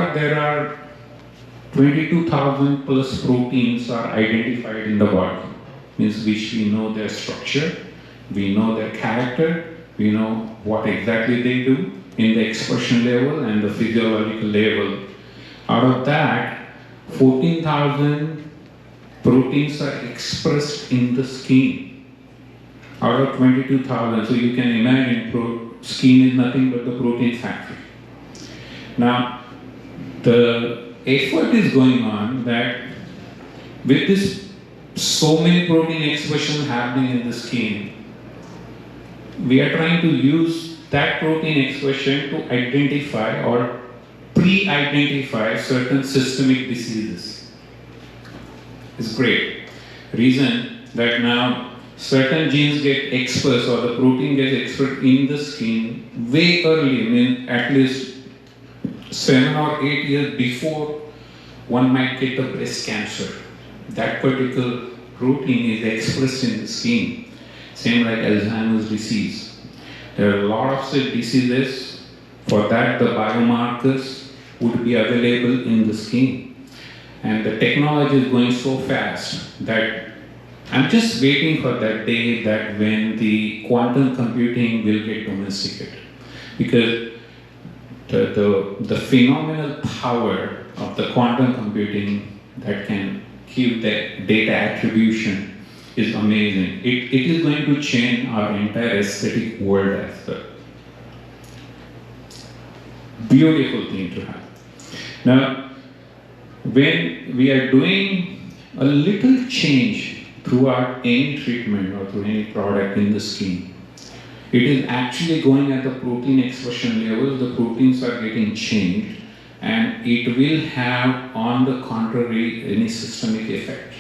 far there are 22,000 plus proteins are identified in the body, means which we know their structure, we know their character, we know what exactly they do in the expression level and the physiological level. Out of that, 14,000 proteins are expressed in the skin out of 22,000. So you can imagine skin is nothing but the protein factory. Now, the effort is going on that with this so many protein expression happening in the skin, we are trying to use that protein expression to identify or pre-identify certain systemic diseases. It's great. Reason that now certain genes get expressed or the protein gets expressed in the skin way early, I mean at least 7 or 8 years before one might get the breast cancer. That particular protein is expressed in the skin. Same like Alzheimer's disease. There are a lot of such diseases. For that, the biomarkers would be available in the skin. And the technology is going so fast that I'm just waiting for that day that when the quantum computing will get domesticated. Because the phenomenal power of the quantum computing that can give the data attribution is amazing. It is going to change our entire aesthetic world as well. Beautiful thing to have. Now, when we are doing a little change throughout any treatment or through any product in the skin, it is actually going at the protein expression level, the proteins are getting changed, and it will have, on the contrary, any systemic effect.